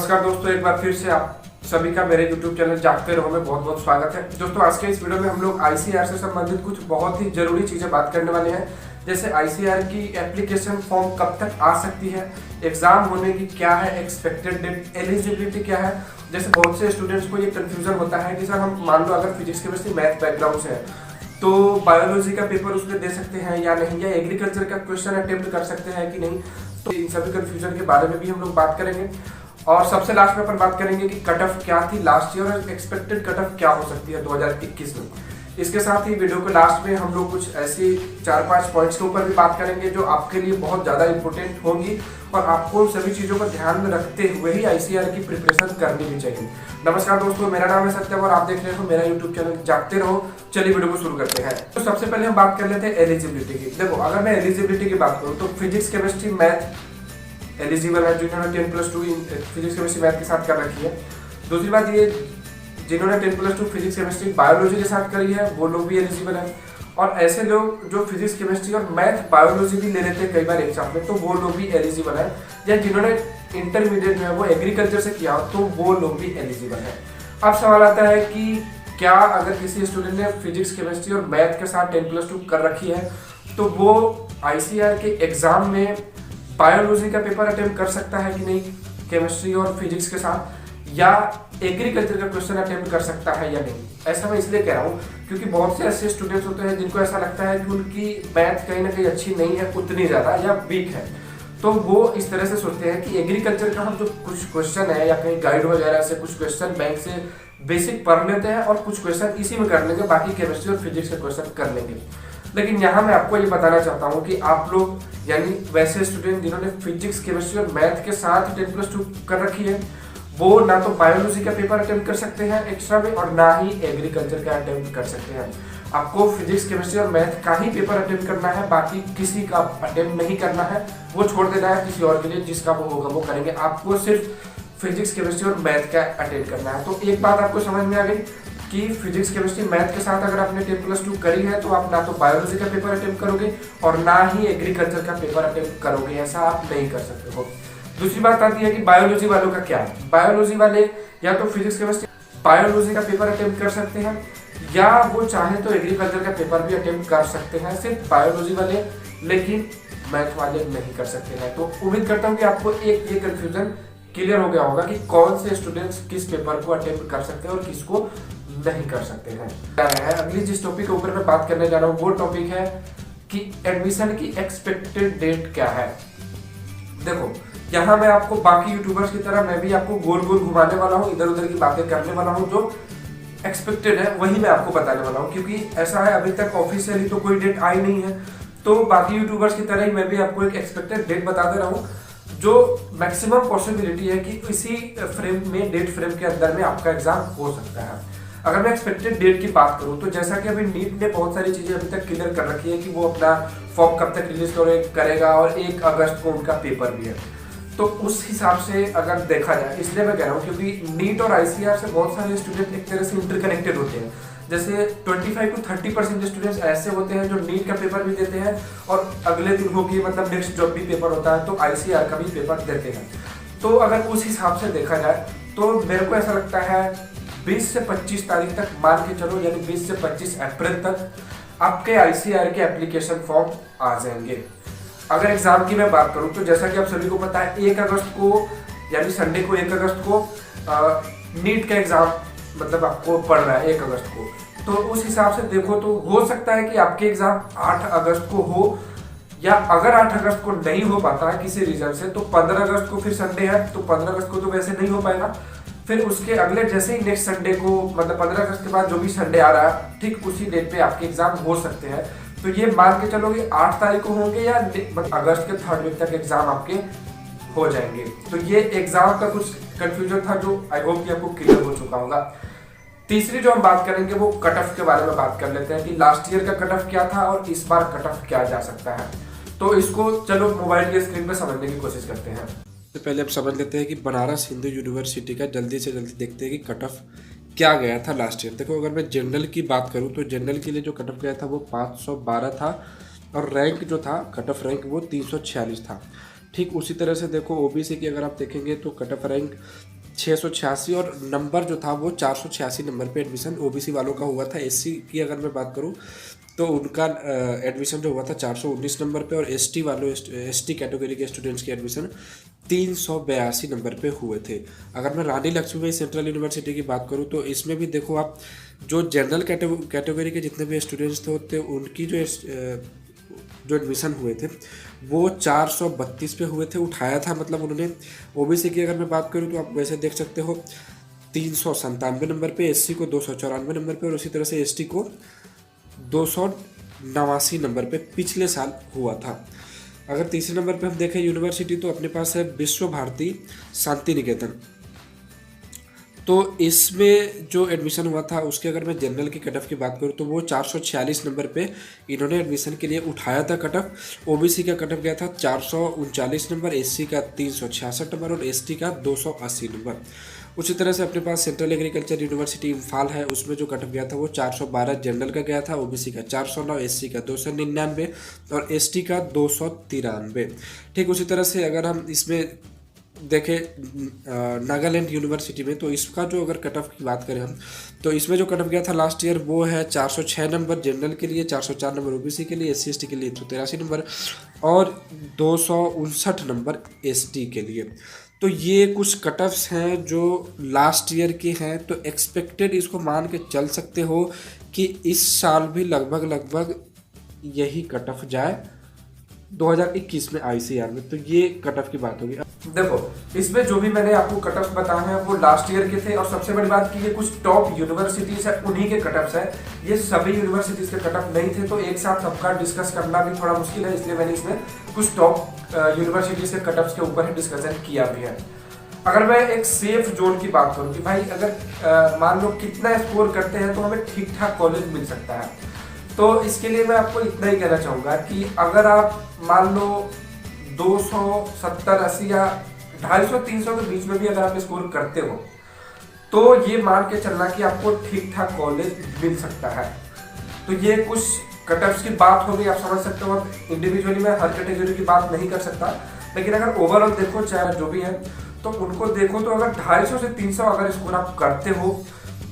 नमस्कार दोस्तों, एक बार फिर से आप सभी का मेरे YouTube चैनल जागते रहो में बहुत बहुत स्वागत है। दोस्तों, आज के इस वीडियो में हम लोग ICAR से संबंधित कुछ बहुत ही जरूरी चीजें बात करने वाले हैं। जैसे ICAR की एप्लीकेशन फॉर्म कब तक आ सकती है, एग्जाम होने की क्या है एक्सपेक्टेड डेट, एलिजिबिलिटी क्या है। जैसे बहुत से स्टूडेंट्स को ये कंफ्यूजन होता है कि सर हम मान लो अगर फिजिक्स केमिस्ट्री मैथ बैकग्राउंड से है तो बायोलॉजी का पेपर उसमें दे सकते हैं या नहीं, या एग्रीकल्चर का क्वेश्चन अटेम्प्ट कर सकते हैं कि नहीं। तो इन सभी कंफ्यूजन के बारे में भी हम लोग बात करेंगे। और सबसे लास्ट में अपन बात करेंगे कि कट ऑफ क्या थी लास्ट ईयर और एक्सपेक्टेड कट ऑफ क्या हो सकती है 2021 में। इसके साथ ही वीडियो के लास्ट में हम लोग कुछ ऐसी 4-5 पॉइंट्स के ऊपर भी बात करेंगे जो आपके लिए बहुत ज़्यादा इंपॉर्टेंट होंगी और आपको उन सभी चीज़ों को ध्यान में रखते हुए ही ICAR की प्रिपरेशन करनी भी चाहिए। नमस्कार दोस्तों, मेरा नाम है सत्यम और आप देख रहे हो मेरा यूट्यूब चैनल जागते रहो। चलिए वीडियो को शुरू करते हैं। तो सबसे पहले हम बात कर लेते हैं एलिजिबिलिटी की। देखो, अगर मैं एलिजिबिलिटी की बात करूँ तो फिजिक्स केमिस्ट्री मैथ एलिजिबल है जिन्होंने 10+2 फिजिक्स केमिस्ट्री मैथ के साथ कर रखी है। दूसरी बात ये, जिन्होंने 10+2 फिजिक्स केमिस्ट्री बायोलॉजी के साथ करी है वो लोग भी एलिजिबल हैं। और ऐसे लोग जो फिजिक्स केमिस्ट्री और मैथ बायोलॉजी भी ले लेते हैं कई बार एग्जाम में, तो वो लोग भी एलिजिबल हैं। या जिन्होंने इंटरमीडिएट में वो एग्रीकल्चर से किया तो वो लोग भी एलिजिबल हैं। अब सवाल आता है कि क्या अगर किसी स्टूडेंट ने फिजिक्स केमिस्ट्री और मैथ के साथ 10+2 कर रखी है तो वो ICAR के एग्जाम में बायोलॉजी का पेपर अटेम्प्ट कर सकता है कि नहीं केमिस्ट्री और फिजिक्स के साथ, या एग्रीकल्चर का क्वेश्चन अटेम्प्ट कर सकता है या नहीं। ऐसा मैं इसलिए कह रहा हूँ क्योंकि बहुत से ऐसे स्टूडेंट्स होते हैं जिनको ऐसा लगता है कि उनकी मैथ कहीं ना कहीं अच्छी नहीं है उतनी ज़्यादा या वीक है, तो वो इस तरह से सोचते हैं कि एग्रीकल्चर का हम जो कुछ क्वेश्चन है या कहीं गाइड वगैरह से कुछ क्वेश्चन बैंक से बेसिक पढ़ लेते हैं और कुछ क्वेश्चन इसी में कर लेंगे, बाकी केमिस्ट्री और फिजिक्स के क्वेश्चन कर लेंगे। लेकिन यहाँ मैं आपको ये बताना चाहता हूँ कि आप लोग यानी वैसे स्टूडेंट जिन्होंने फिजिक्स केमिस्ट्री और मैथ के साथ 10+2 कर रखी है वो ना तो बायोलॉजी का पेपर अटेम्प्ट कर सकते हैं एक्स्ट्रा में और ना ही एग्रीकल्चर का अटेम्प्ट कर सकते हैं। आपको फिजिक्स केमिस्ट्री और मैथ का ही पेपर अटेम्प्ट करना है, बाकी किसी का अटेम्प्ट नहीं करना है, वो छोड़ देना है किसी और के लिए, जिसका वो होगा वो करेंगे। आपको सिर्फ फिजिक्स केमिस्ट्री और मैथ का अटेम्प्ट करना है। तो एक बात आपको समझ में आ गई कि फिजिक्स केमिस्ट्री मैथ के साथ अगर आपने 10+2 करी है तो आप ना तो बायोलॉजी का पेपर अटेम्प्ट करोगे और ना ही एग्रीकल्चर का पेपर अटेम्प्ट करोगे, ऐसा आप नहीं कर सकते हो। दूसरी बात आती है कि बायोलॉजी वालों का क्या है। बायोलॉजी वाले या तो फिजिक्स केमिस्ट्री बायोलॉजी का पेपर अटेम्प्ट कर सकते हैं या वो चाहे तो एग्रीकल्चर का पेपर भी अटेम्प्ट कर सकते हैं, सिर्फ बायोलॉजी वाले, लेकिन मैथ वाले नहीं कर सकते हैं। तो उम्मीद करता हूँ कि आपको एक ये कंफ्यूजन क्लियर हो गया होगा कि कौन से स्टूडेंट्स किस पेपर को अटेम्प्ट कर सकते हैं और किसको नहीं कर सकते हैं। अगली जिस टॉपिक के ऊपर मैं बात करने जा रहा हूँ वो टॉपिक है कि एडमिशन की एक्सपेक्टेड डेट क्या है। देखो, यहाँ मैं आपको बाकी यूट्यूबर्स की तरह मैं भी आपको गोल गोल घुमाने वाला हूँ, इधर उधर की बातें करने वाला हूँ। जो एक्सपेक्टेड है वही मैं आपको बताने वाला हूँ, क्योंकि ऐसा है अभी तक ऑफिशियली तो कोई डेट आई नहीं है। तो बाकी यूट्यूबर्स की तरह ही मैं भी आपको एक एक्सपेक्टेड डेट बता दे रहा हूँ जो मैक्सिमम पॉसिबिलिटी है कि इसी फ्रेम में डेट फ्रेम के अंदर में आपका एग्जाम हो सकता है। अगर मैं एक्सपेक्टेड डेट की बात करूं तो जैसा कि अभी नीट ने बहुत सारी चीजें अभी तक क्लियर कर रखी है कि वो अपना फॉर्म कब तक रिलीज करेगा और 1 अगस्त को उनका पेपर भी है। तो उस हिसाब से अगर देखा जाए, इसलिए मैं कह रहा हूँ क्योंकि नीट और ICAR से बहुत सारे स्टूडेंट एक तरह से इंटरकनेक्टेड होते हैं। जैसे 25 to 30% स्टूडेंट्स ऐसे होते हैं जो नीट का पेपर भी देते हैं और अगले दिन होगी मतलब नेक्स्ट जब भी पेपर होता है तो ICAR का भी पेपर देते हैं। तो अगर उस हिसाब से देखा जाए तो मेरे को ऐसा लगता है 20 से 25 तारीख तक मान के चलो, यानी 20 से 25 अप्रैल तक आपके ICAR के एप्लीकेशन फॉर्म आ जाएंगे। अगर एग्जाम की मैं बात करूं तो जैसा कि आप सभी को पता है 1 अगस्त को यानी संडे को 1 अगस्त को नीट का एग्जाम मतलब आपको पढ़ रहा है 1 अगस्त को। तो उस हिसाब से देखो तो हो सकता है कि आपके एग्जाम 8 अगस्त को हो, या अगर 8 अगस्त को नहीं हो पाता है किसी रीजन से तो 15 अगस्त को फिर संडे है तो 15 अगस्त को तो वैसे नहीं हो पाएगा। फिर उसके अगले जैसे ही नेक्स्ट संडे को मतलब 15 अगस्त के बाद जो भी संडे आ रहा है ठीक उसी डेट पे आपके एग्जाम हो सकते हैं। तो ये मान के चलो कि 8 तारीख को होंगे या अगस्त के 3rd वीक तक एग्जाम आपके हो जाएंगे। तो ये एग्जाम का कुछ कंफ्यूजन था जो आई होप कि आपको क्लियर हो चुका होगा। तीसरी जो हम बात करेंगे वो कट ऑफ के बारे में बात कर लेते हैं कि लास्ट ईयर का कट ऑफ क्या था और इस बार कट ऑफ क्या जा सकता है। तो इसको चलो मोबाइल की स्क्रीन पे समझने की कोशिश करते हैं। तो पहले हम समझ लेते हैं कि बनारस हिंदू यूनिवर्सिटी का जल्दी से जल्दी देखते हैं कि कट ऑफ क्या गया था लास्ट ईयर। देखो, अगर मैं जनरल की बात करूं तो जनरल के लिए जो कट ऑफ गया था वो 512 था और रैंक जो था कट ऑफ रैंक वो 346 था। ठीक उसी तरह से देखो ओबीसी की अगर आप देखेंगे तो कट ऑफ रैंक 686 और नंबर जो था वो 486 नंबर पे एडमिशन ओबीसी वालों का हुआ था। एससी की अगर मैं बात करूं तो उनका एडमिशन जो हुआ था 419 नंबर पे, और एसटी वालों एसटी कैटेगरी के स्टूडेंट्स के एडमिशन 382 नंबर पे हुए थे। अगर मैं रानी लक्ष्मीबाई सेंट्रल यूनिवर्सिटी की बात करूं तो इसमें भी देखो आप, जो जनरल कैटेगरी के जितने भी स्टूडेंट्स थे उनकी जो एडमिशन हुए थे वो 432 पे हुए थे, उठाया था मतलब उन्होंने। ओबीसी की अगर मैं बात करूँ तो आप वैसे देख सकते हो 397 नंबर पे, एससी को 294 नंबर पे, और उसी तरह से एसटी को 289 नंबर पे पिछले साल हुआ था। अगर तीसरे नंबर पे हम देखें यूनिवर्सिटी तो अपने पास है विश्व भारती शांति निकेतन। तो इसमें जो एडमिशन हुआ था उसके अगर मैं जनरल की कट ऑफ की बात करूँ तो वो 446 नंबर पे इन्होंने एडमिशन के लिए उठाया था कट ऑफ। ओबीसी का कट ऑफ गया था 439 नंबर, एससी का 366 नंबर और एसटी का 280 नंबर। उसी तरह से अपने पास सेंट्रल एग्रीकल्चर यूनिवर्सिटी इम्फाल है, उसमें जो कट ऑफ गया था वो 412 जनरल का गया था, ओबीसी का 409, एससी का 299 और एसटी का 293। ठीक उसी तरह से अगर हम इसमें देखें नागालैंड यूनिवर्सिटी में तो इसका जो अगर कट ऑफ की बात करें हम तो इसमें जो कट ऑफ गया था लास्ट ईयर वो है 406 नंबर जनरल के लिए, 404 नंबर ओबीसी के लिए, एससी एसटी के लिए 183 नंबर और 259 नंबर एसटी के लिए। तो ये कुछ कट ऑफ्स हैं जो लास्ट ईयर के हैं, तो एक्सपेक्टेड इसको मान के चल सकते हो कि इस साल भी लगभग यही कट ऑफ जाए 2021 में आईसीआर में। तो ये कट ऑफ की बात होगी। देखो इसमें जो भी मैंने आपको कट ऑफ बताए हैं वो लास्ट ईयर के थे, और सबसे बड़ी बात कि ये कुछ टॉप यूनिवर्सिटीज है उन्हीं के कट ऑफ्स है, ये सभी यूनिवर्सिटीज के कट ऑफ नहीं थे। तो एक साथ सबका डिस्कस करना भी थोड़ा मुश्किल है, इसलिए मैंने इसमें कुछ टॉप यूनिवर्सिटीज के कट ऑफ्स के ऊपर ही डिस्कशन किया भी है। अगर मैं एक सेफ जोन की बात करूँ कि भाई अगर मान लो कितना स्कोर करते हैं तो हमें ठीक ठाक कॉलेज मिल सकता है, तो इसके लिए मैं आपको इतना ही कहना चाहूँगा कि अगर आप मान लो 270, 80 या 250, 300 के बीच में भी अगर आप स्कोर करते हो तो ये मान के चलना कि आपको ठीक ठाक कॉलेज मिल सकता है। तो ये कुछ कट ऑफ्स की बात होगी, आप समझ सकते हो। इंडिविजुअली मैं हर कैटेगरी की बात नहीं कर सकता, लेकिन अगर ओवरऑल देखो चाहे जो भी है तो उनको देखो तो अगर 250 से 300 अगर स्कोर आप करते हो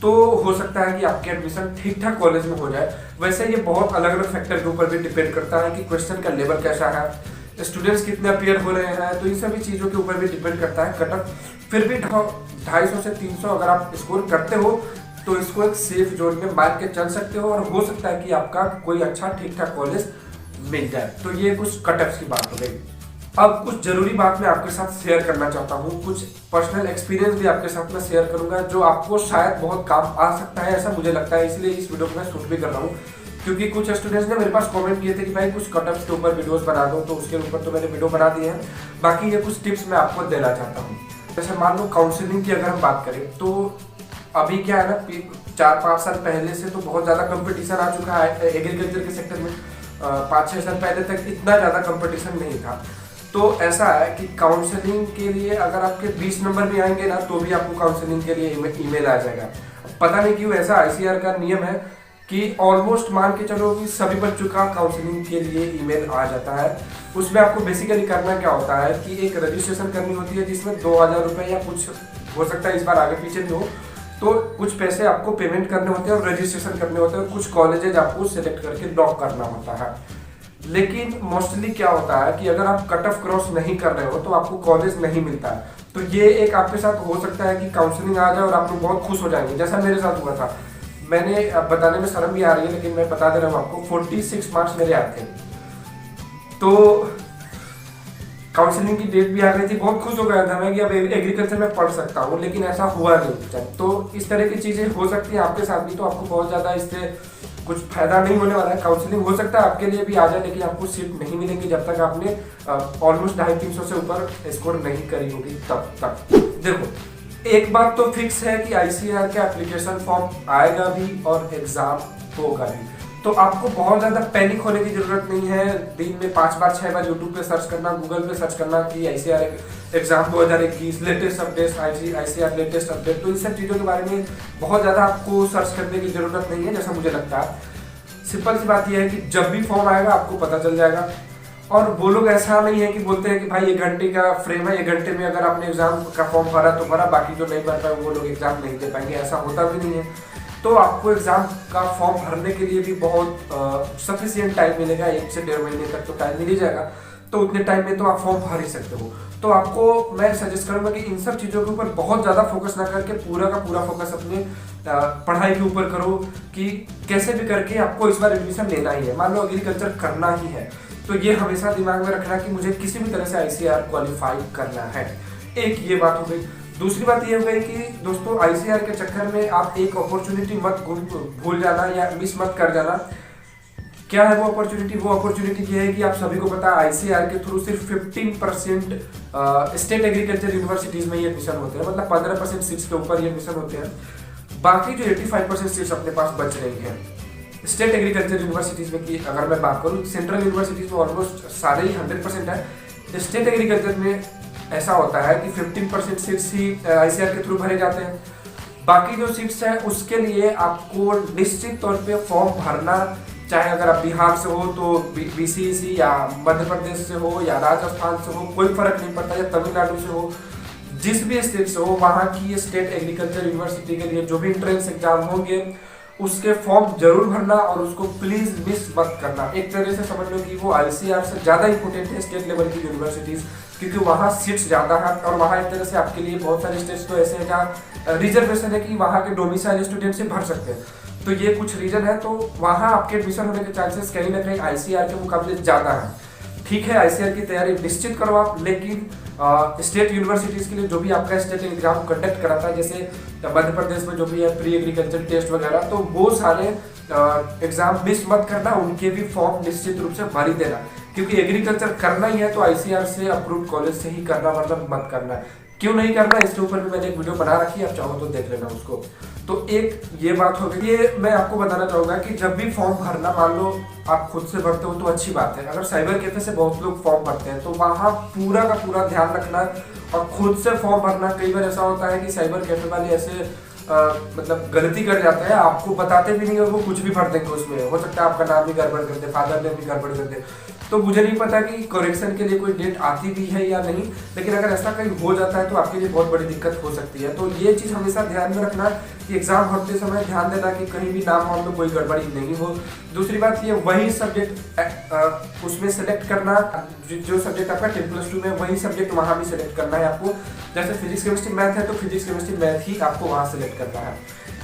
तो हो सकता है कि आपके एडमिशन ठीक ठाक कॉलेज में हो जाए। वैसे ये बहुत अलग अलग फैक्टर के ऊपर भी डिपेंड करता है कि क्वेश्चन का लेवल कैसा है, स्टूडेंट्स कितने अपीयर हो रहे हैं, तो इन सभी चीज़ों के ऊपर भी डिपेंड करता है कट ऑफ। फिर भी 250 से 300 अगर आप स्कोर करते हो तो इसको एक सेफ जोन में मान के चल सकते हो, और हो सकता है कि आपका कोई अच्छा ठीक ठाक कॉलेज मिल जाए। तो ये कुछ कट ऑफ्स की बात हो गई। अब कुछ जरूरी बात मैं आपके साथ शेयर करना चाहता हूँ, कुछ पर्सनल एक्सपीरियंस भी आपके साथ मैं शेयर करूंगा जो आपको शायद बहुत काम आ सकता है, ऐसा मुझे लगता है। इसलिए इस वीडियो को मैं शूट भी कर रहा हूँ, क्योंकि कुछ स्टूडेंट्स ने मेरे पास कमेंट किए थे कि भाई कुछ कट ऑफ्स के ऊपर वीडियोस बना दो, तो उसके ऊपर तो मैंने वीडियो बना दिए हैं। बाकी ये कुछ टिप्स मैं आपको देना चाहता हूँ। जैसे मान लो काउंसलिंग की अगर हम बात करें तो अभी क्या है ना, 4-5 साल पहले से तो बहुत ज़्यादा कंपटीशन आ चुका है एग्रीकल्चर के सेक्टर में। 5-6 साल पहले तक इतना ज़्यादा कंपटीशन नहीं था। तो ऐसा है कि काउंसलिंग के लिए अगर आपके 20 नंबर भी आएंगे ना तो भी आपको काउंसलिंग के लिए ईमेल आ जाएगा। पता नहीं क्यों ऐसा आईसीआर का नियम है कि ऑलमोस्ट मान के चलो कि सभी बच्चों का काउंसलिंग के लिए ईमेल आ जाता है। उसमें आपको बेसिकली करना क्या होता है कि एक रजिस्ट्रेशन करनी होती है जिसमें 2000 रुपये या कुछ हो सकता है इस बार आगे पीछे भी हो, तो कुछ पैसे आपको पेमेंट करने होते हैं और रजिस्ट्रेशन करने होते हैं, और कुछ कॉलेजेज आपको सिलेक्ट करके लॉक करना होता है। लेकिन मोस्टली क्या होता है कि अगर आप कट ऑफ क्रॉस नहीं कर रहे हो तो आपको कॉलेज नहीं मिलता है। तो ये एक आपके साथ हो सकता है कि काउंसलिंग आ जाए और आप लोग बहुत खुश हो जाएंगे, जैसा मेरे साथ हुआ था। मैंने बताने में शर्म भी आ रही है लेकिन मैं बता दे रहा हूँ आपको, 46 मार्क्स मेरे आए थे। तो काउंसलिंग की डेट भी आ गई थी, बहुत खुश हो गया था मैं कि अब एग्रीकल्चर में पढ़ सकता हूँ, लेकिन ऐसा हुआ नहीं। तो इस तरह की चीज़ें हो सकती हैं आपके साथ भी, तो आपको बहुत ज़्यादा इससे कुछ फायदा नहीं होने वाला है। काउंसलिंग हो सकता है आपके लिए भी आ जाए, लेकिन आपको सीट नहीं मिलेगी जब तक आपने ऑलमोस्ट 250-300 से ऊपर स्कोर नहीं करी होगी तब तक। देखो एक बात तो फिक्स है कि आईसीआर का एप्लीकेशन फॉर्म आएगा भी और एग्जाम होगा भी, तो आपको बहुत ज़्यादा पैनिक होने की जरूरत नहीं है। दिन में 5 बार 6 बार यूट्यूब पे सर्च करना, गूगल पे सर्च करना कि ICR exam 2021 latest updates, ICR latest update, तो इन सब चीज़ों के बारे में बहुत ज़्यादा आपको सर्च करने की जरूरत नहीं है, जैसा मुझे लगता है। सिंपल सी बात यह है कि जब भी फॉर्म आएगा आपको पता चल जाएगा, और वो लोग ऐसा नहीं है कि बोलते हैं कि भाई 1 घंटे का फ्रेम है, 1 घंटे में अगर आपने एग्जाम का फॉर्म भरा तो भरा, बाकी जो नहीं भर पाए वो लोग एग्जाम नहीं दे पाएंगे, ऐसा होता भी नहीं है। तो आपको एग्जाम का फॉर्म भरने के लिए भी बहुत सफिशिएंट टाइम मिलेगा, 1 से 1.5 महीने तक तो टाइम मिल ही जाएगा। तो उतने टाइम में तो आप फॉर्म भर ही सकते हो। तो आपको मैं सजेस्ट करूंगा कि इन सब चीज़ों के ऊपर बहुत ज़्यादा फोकस ना करके पूरा का पूरा फोकस अपने पढ़ाई के ऊपर करो कि कैसे भी करके आपको इस बार एडमिशन लेना ही है। मान लो एग्रीकल्चर करना ही है तो ये हमेशा दिमाग में रखना कि मुझे किसी भी तरह से ICAR क्वालिफाई करना है। एक ये बात हो गई। दूसरी बात ये हो गई कि दोस्तों ICAR के चक्कर में आप एक अपॉर्चुनिटी मत भूल जाना या मिस मत कर जाना। क्या है वो अपॉर्चुनिटी? वो अपॉर्चुनिटी ये है कि आप सभी को पता है ICAR के थ्रू सिर्फ 15% स्टेट एग्रीकल्चर यूनिवर्सिटीज में ये एडमिशन होते हैं, मतलब 15% सीट्स के ऊपर ये एडमिशन होते हैं। बाकी जो 85% सीट्स अपने पास बच रही हैं स्टेट एग्रीकल्चर यूनिवर्सिटीज में की अगर मैं बात करूँ, सेंट्रल यूनिवर्सिटीज में ऑलमोस्ट सारे ही 100% है। स्टेट एग्रीकल्चर में ऐसा होता है कि 15% सीट्स ही ICAR के थ्रू भरे जाते हैं। बाकी जो सीट्स हैं उसके लिए आपको निश्चित तौर पे फॉर्म भरना, चाहे अगर आप बिहार से हो तो BCEC या मध्य प्रदेश से हो या राजस्थान से हो, कोई फर्क नहीं पड़ता, या तमिलनाडु से हो, जिस भी स्टेट से हो, वहाँ की स्टेट एग्रीकल्चर यूनिवर्सिटी के लिए जो भी एंट्रेंस एग्जाम होंगे उसके फॉर्म जरूर भरना और उसको प्लीज मिस मत करना। एक तरह से समझ लो कि वो ICAR से ज्यादा इंपोर्टेंट है स्टेट लेवल की यूनिवर्सिटीज, क्योंकि वहाँ सीट्स ज्यादा है और वहाँ एक तरह से आपके लिए बहुत सारे स्टेट्स तो ऐसे हैं जहाँ रिजर्वेशन है कि वहाँ के डोमिसाइल स्टूडेंट से भर सकते हैं। तो ये कुछ रीजन है, तो वहाँ आपके एडमिशन होने के चांसेस कहीं ना कहीं ICAR के मुकाबले ज्यादा है। ठीक है, ICAR की तैयारी निश्चित करो आप, लेकिन स्टेट यूनिवर्सिटीज के लिए जो भी आपका स्टेट एग्जाम कंडक्ट कराता है, जैसे मध्य प्रदेश में जो भी है प्री एग्रीकल्चर टेस्ट वगैरह, तो वो सारे एग्जाम मिस मत करना, उनके भी फॉर्म निश्चित रूप से भर ही देना, क्योंकि एग्रीकल्चर करना ही है तो ICAR से अप्रूव्ड कॉलेज से ही करना, मतलब मत करना। क्यों नहीं करना, इसके ऊपर भी मैंने एक वीडियो बना रखी है, आप चाहो तो देख लेना उसको। तो एक ये बात हो गई। ये मैं आपको बताना चाहूंगा कि जब भी फॉर्म भरना, मान लो आप खुद से भरते हो तो अच्छी बात है, अगर साइबर कैफे से बहुत लोग फॉर्म भरते हैं तो वहाँ पूरा का पूरा ध्यान रखना और खुद से फॉर्म भरना। कई बार ऐसा होता है कि साइबर कैफे वाले ऐसे मतलब गलती कर जाते हैं, आपको बताते भी नहीं और वो कुछ भी भर देंगे उसमें, हो सकता है आपका नाम भी गड़बड़ कर दे, फादर नेम भी गड़बड़ कर दे। तो मुझे नहीं पता कि करेक्शन के लिए कोई डेट आती भी है या नहीं, लेकिन अगर ऐसा कहीं हो जाता है तो आपके लिए बहुत बड़ी दिक्कत हो सकती है। तो ये चीज़ हमेशा ध्यान में रखना कि एग्जाम भरते समय ध्यान देना कि कहीं भी नाम वाम में कोई गड़बड़ी नहीं हो। दूसरी बात ये, वही सब्जेक्ट उसमें सेलेक्ट करना, जो सब्जेक्ट आपका 10+2 में, वही सब्जेक्ट वहाँ भी सिलेक्ट करना है आपको। जैसे फिजिक्स केमिस्ट्री मैथ है तो फिजिक्स केमिस्ट्री मैथ ही आपको वहाँ सेलेक्ट करना है।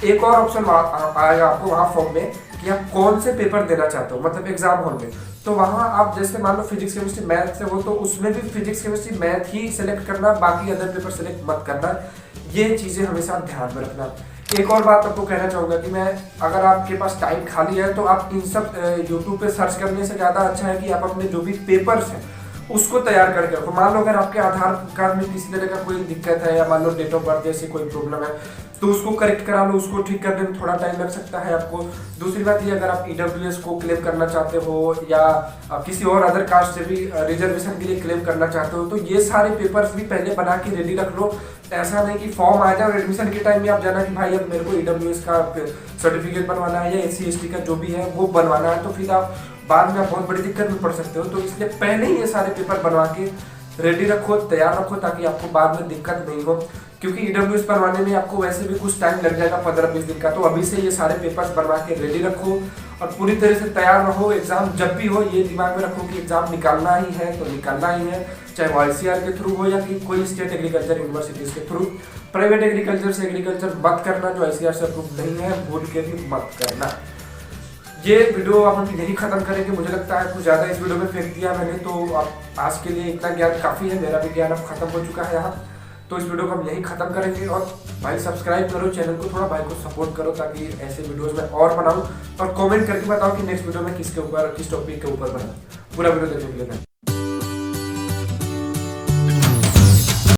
एक और ऑप्शन आएगा आपको वहाँ फॉर्म में कि आप कौन से पेपर देना चाहते हो, मतलब एग्जाम हॉल में। तो वहाँ आप जैसे मान लो फिजिक्स केमिस्ट्री मैथ से हो तो उसमें भी फिजिक्स केमिस्ट्री मैथ ही सेलेक्ट करना, बाकी अदर पेपर सेलेक्ट मत करना। ये चीज़ें हमेशा ध्यान में रखना। एक और बात आपको कहना चाहूँगा कि मैं, अगर आपके पास टाइम खाली है तो आप इन सब यूट्यूब पे सर्च करने से ज़्यादा अच्छा है कि आप अपने जो भी पेपर्स हैं उसको तैयार करके रखो। मान लो अगर आपके आधार कार्ड में किसी तरह का कोई दिक्कत है या मान लो डेट ऑफ बर्थ जैसी कोई प्रॉब्लम है तो उसको करेक्ट करा लो, उसको ठीक करने में थोड़ा टाइम लग सकता है आपको। दूसरी बात ये, अगर आप EWS को क्लेम करना चाहते हो या किसी और अदर कास्ट से भी रिजर्वेशन के लिए क्लेम करना चाहते हो तो ये सारे पेपर्स भी पहले बना के रेडी रख लो। ऐसा नहीं कि फॉर्म आ जाए और एडमिशन के टाइम में आप जाना कि भाई अब मेरे को EWS का सर्टिफिकेट बनवाना है या SC/ST का जो भी है वो बनवाना है, तो फिर आप बाद में आप बहुत बड़ी दिक्कत में पड़ सकते हो। तो इसलिए पहले ही ये सारे पेपर बनवा के रेडी रखो, तैयार रखो, ताकि आपको बाद में दिक्कत नहीं हो। क्योंकि EWS बनवाने में आपको वैसे भी कुछ टाइम लग जाएगा, 15-20 दिन का। तो अभी से ये सारे पेपर्स बनवा के रेडी रखो और पूरी तरह से तैयार रहो। एग्जाम जब भी हो ये दिमाग में रखो कि एग्जाम निकालना ही है तो निकालना ही है, चाहे वो ICAR के थ्रू हो या कि कोई स्टेट एग्रीकल्चर यूनिवर्सिटीज के थ्रू। प्राइवेट एग्रीकल्चर से एग्रीकल्चर मत करना जो ICAR से अप्रूव नहीं है, भूल के भी मत करना। ये वीडियो आप हम यही खत्म करेंगे। मुझे लगता है कुछ ज़्यादा इस वीडियो में फेंक दिया मैंने, तो अब आज के लिए इतना ज्ञान काफ़ी है, मेरा भी ज्ञान अब खत्म हो चुका है यहाँ। तो इस वीडियो को हम यही खत्म करेंगे और भाई सब्सक्राइब करो चैनल को, थोड़ा भाई को सपोर्ट करो ताकि ऐसे वीडियोस में और बनाऊं, और कमेंट करके बताओ कि नेक्स्ट वीडियो में किसके ऊपर, किस टॉपिक के ऊपर बनाऊं। पूरा वीडियो देखने के लिए